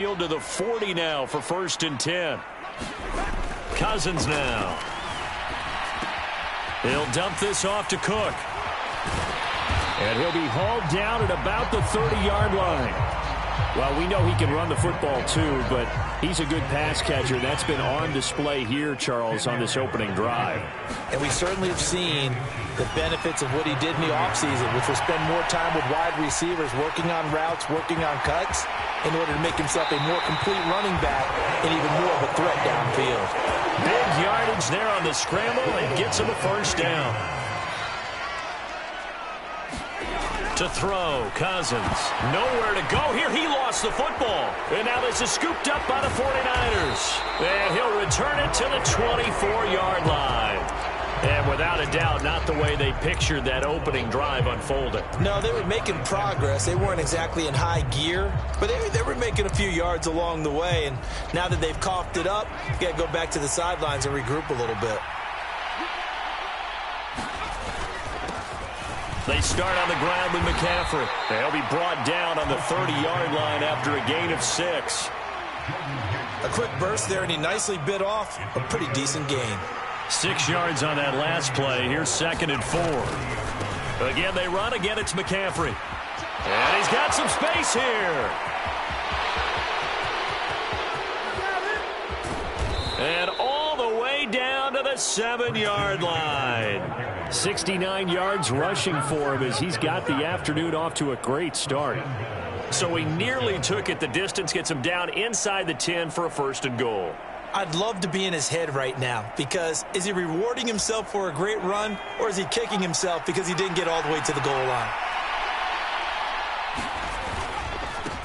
To the 40 now for 1st and 10. Cousins now. He'll dump this off to Cook. And he'll be hauled down at about the 30-yard line. Well, we know he can run the football too, but he's a good pass catcher. That's been on display here, Charles, on this opening drive. And we certainly have seen the benefits of what he did in the offseason, which was spend more time with wide receivers, working on routes, working on cuts, in order to make himself a more complete running back and even more of a threat downfield. Big yardage there on the scramble and gets him a 1st down. To throw, Cousins. Nowhere to go here. He lost the football. And now this is scooped up by the 49ers. And he'll return it to the 24-yard line. And without a doubt, not the way they pictured that opening drive unfolded. No, they were making progress. They weren't exactly in high gear, but they were making a few yards along the way. And now that they've coughed it up, you got to go back to the sidelines and regroup a little bit. They start on the ground with McCaffrey. They'll be brought down on the 30-yard line after a gain of 6. A quick burst there, and he nicely bit off a pretty decent gain. 6 yards on that last play. Here's 2nd and 4. Again, they run. Again, it's McCaffrey. And he's got some space here. And all the way down to the 7-yard line. 69 yards rushing for him as he's got the afternoon off to a great start. So he nearly took it the distance, gets him down inside the 10 for a 1st and goal. I'd love to be in his head right now, because is he rewarding himself for a great run, or is he kicking himself because he didn't get all the way to the goal line?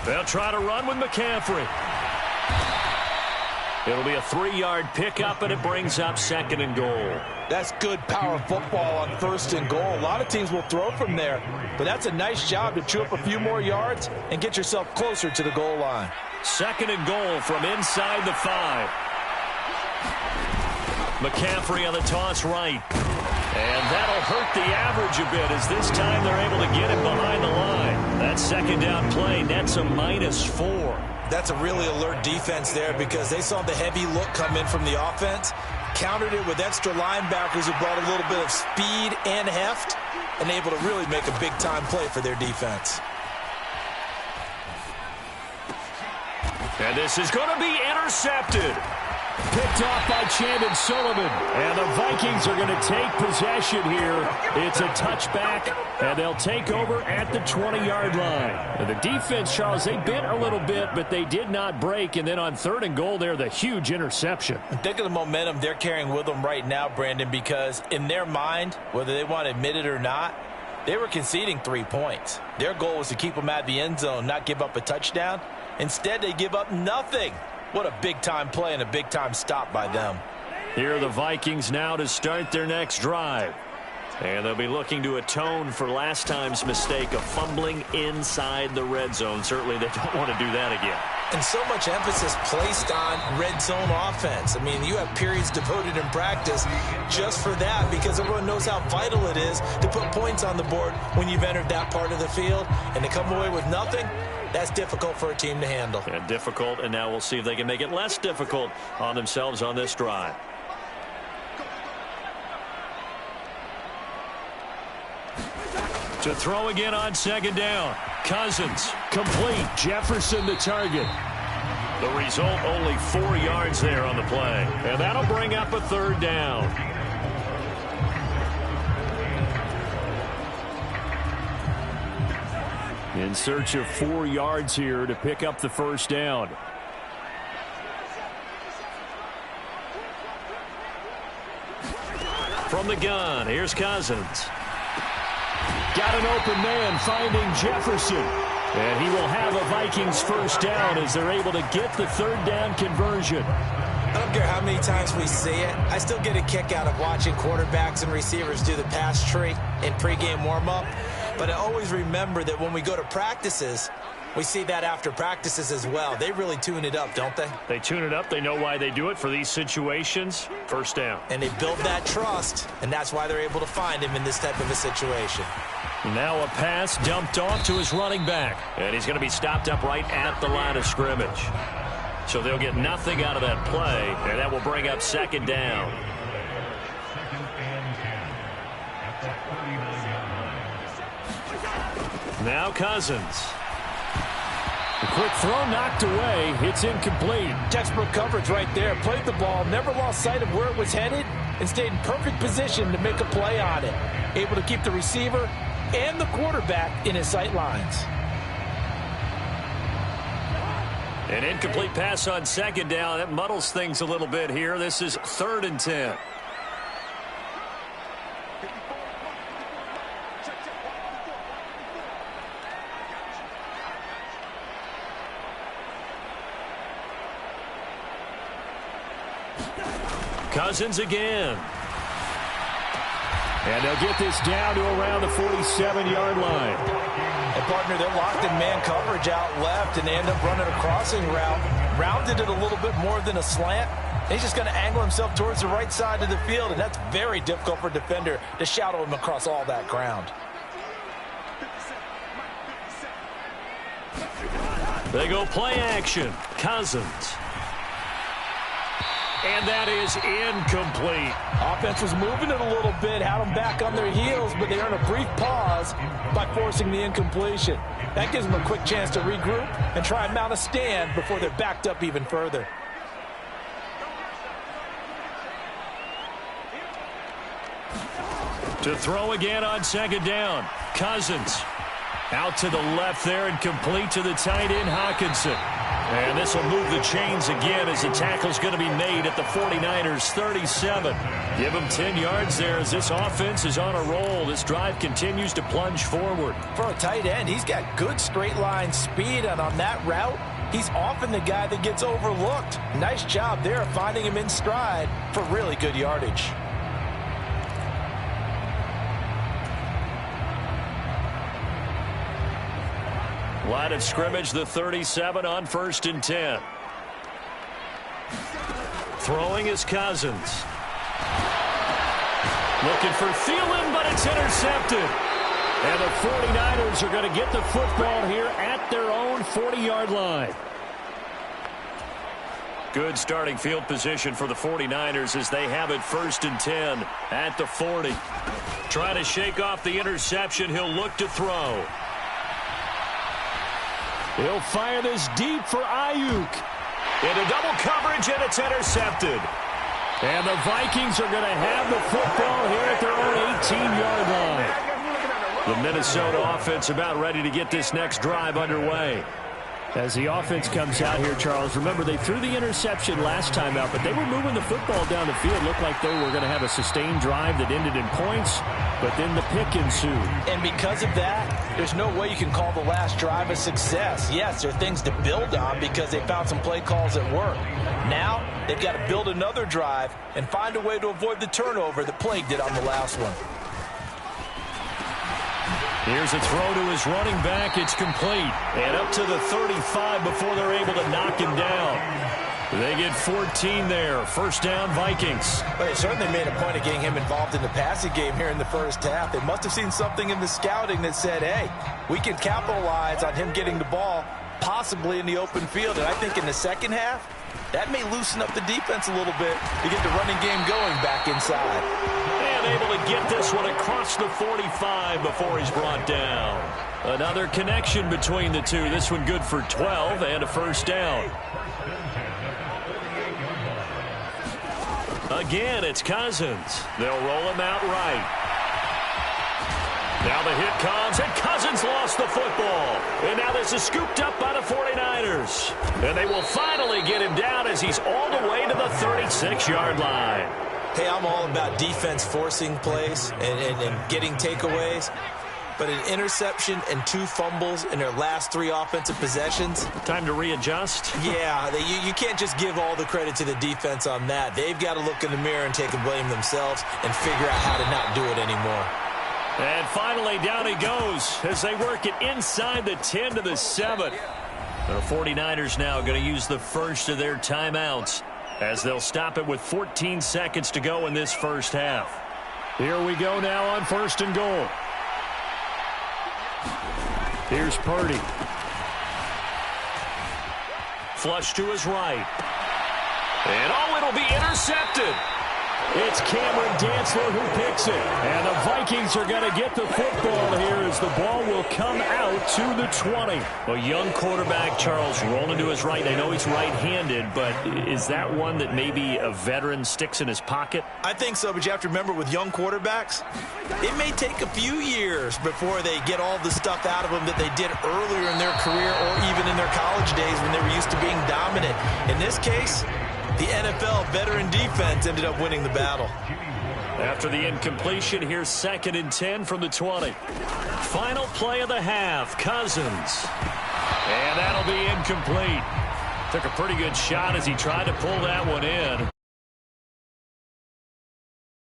They'll try to run with McCaffrey. It'll be a 3-yard pickup, and it brings up 2nd and goal. That's good power football on 1st and goal. A lot of teams will throw from there, but that's a nice job to chew up a few more yards and get yourself closer to the goal line. 2nd and goal from inside the 5. McCaffrey on the toss right. And that'll hurt the average a bit as this time they're able to get him behind the line. That 2nd down play nets a -4. That's a really alert defense there, because they saw the heavy look come in from the offense, countered it with extra linebackers who brought a little bit of speed and heft, and able to really make a big-time play for their defense. And this is going to be intercepted. Picked off by Chandon Sullivan. And the Vikings are going to take possession here. It's a touchback, and they'll take over at the 20-yard line. And the defense, Charles, they bit a little bit, but they did not break. And then on 3rd and goal there, the huge interception. Think of the momentum they're carrying with them right now, Brandon, because in their mind, whether they want to admit it or not, they were conceding 3 points. Their goal was to keep them at the end zone, not give up a touchdown. Instead, they give up nothing. What a big-time play and a big-time stop by them. Here are the Vikings now to start their next drive. And they'll be looking to atone for last time's mistake of fumbling inside the red zone. Certainly they don't want to do that again. And so much emphasis placed on red zone offense. I mean, you have periods devoted in practice just for that, because everyone knows how vital it is to put points on the board when you've entered that part of the field. And to come away with nothing, that's difficult for a team to handle. And difficult, and now we'll see if they can make it less difficult on themselves on this drive. To throw again on 2nd down. Cousins, complete. Jefferson the target. The result, only 4 yards there on the play. And that'll bring up a 3rd down. In search of 4 yards here to pick up the 1st down. From the gun, here's Cousins. Got an open man finding Jefferson. And he will have a Vikings 1st down as they're able to get the 3rd down conversion. I don't care how many times we see it. I still get a kick out of watching quarterbacks and receivers do the pass tree in pregame warm-up. But I always remember that when we go to practices, we see that after practices as well. They really tune it up, don't they? They tune it up. They know why they do it for these situations. 1st down. And they build that trust, and that's why they're able to find him in this type of a situation. Now a pass dumped off to his running back. And he's going to be stopped up right at the line of scrimmage. So they'll get nothing out of that play, and that will bring up second down. Now Cousins. A quick throw knocked away. It's incomplete. Textbook coverage right there. Played the ball, never lost sight of where it was headed, and stayed in perfect position to make a play on it. Able to keep the receiver and the quarterback in his sight lines. An incomplete pass on second down. That muddles things a little bit here. This is 3rd and 10. Cousins again. And they'll get this down to around the 47-yard line. And, partner, they're locked in man coverage out left, and they end up running a crossing route. Rounded it a little bit more than a slant. He's just going to angle himself towards the right side of the field, and that's very difficult for a defender to shadow him across all that ground. They go play action. Cousins. And that is incomplete. Offense was moving it a little bit, had them back on their heels, but they earned a brief pause by forcing the incompletion. That gives them a quick chance to regroup and try and mount a stand before they're backed up even further. To throw again on second down. Cousins out to the left there and complete to the tight end, Hockenson. And this will move the chains again as the tackle's going to be made at the 49ers 37. Give them 10 yards there as this offense is on a roll. This drive continues to plunge forward. For a tight end, he's got good straight line speed, and on that route, he's often the guy that gets overlooked. Nice job there of finding him in stride for really good yardage. Line of scrimmage, the 37 on 1st and 10. Throwing is Cousins. Looking for Thielen, but it's intercepted. And the 49ers are going to get the football here at their own 40-yard line. Good starting field position for the 49ers as they have it 1st and 10 at the 40. Trying to shake off the interception. He'll look to throw. He'll fire this deep for Ayuk. Into double coverage, and it's intercepted. And the Vikings are going to have the football here at their own 18-yard line. The Minnesota offense about ready to get this next drive underway. As the offense comes out here, Charles, remember they threw the interception last time out, but they were moving the football down the field. Looked like they were going to have a sustained drive that ended in points, but then the pick ensued. And because of that, there's no way you can call the last drive a success. Yes, there are things to build on because they found some play calls that work. Now, they've got to build another drive and find a way to avoid the turnover that plagued it on the last one. Here's a throw to his running back. It's complete. And up to the 35 before they're able to knock him down. They get 14 there. 1st down, Vikings. Well, they certainly made a point of getting him involved in the passing game here in the first half. They must have seen something in the scouting that said, hey, we can capitalize on him getting the ball possibly in the open field. And I think in the second half, that may loosen up the defense a little bit to get the running game going back inside. And able to get this one across the 45 before he's brought down. Another connection between the two. This one good for 12 and a 1st down. Again, it's Cousins. They'll roll him out right. Now the hit comes, and Cousins lost the football. And now this is scooped up by the 49ers. And they will finally get him down as he's all the way to the 36-yard line. Hey, I'm all about defense forcing plays and getting takeaways. But an interception and 2 fumbles in their last 3 offensive possessions. Time to readjust? Yeah, you can't just give all the credit to the defense on that. They've got to look in the mirror and take a blame themselves and figure out how to not do it anymore. And finally, down he goes as they work it inside the 10 to the 7. The 49ers now going to use the first of their timeouts as they'll stop it with 14 seconds to go in this first half. Here we go now on 1st and goal. Here's Purdy. Flush to his right. And it'll be intercepted. It's Cameron Dantzler who picks it. And the Vikings are going to get the football here as the ball will come out to the 20. A young quarterback, Charles, rolling to his right. I know he's right-handed, but is that one that maybe a veteran sticks in his pocket? I think so, but you have to remember with young quarterbacks, it may take a few years before they get all the stuff out of them that they did earlier in their career or even in their college days when they were used to being dominant. In this case, the NFL veteran defense ended up winning the battle. After the incompletion, here's 2nd and 10 from the 20. Final play of the half, Cousins. And that'll be incomplete. Took a pretty good shot as he tried to pull that one in.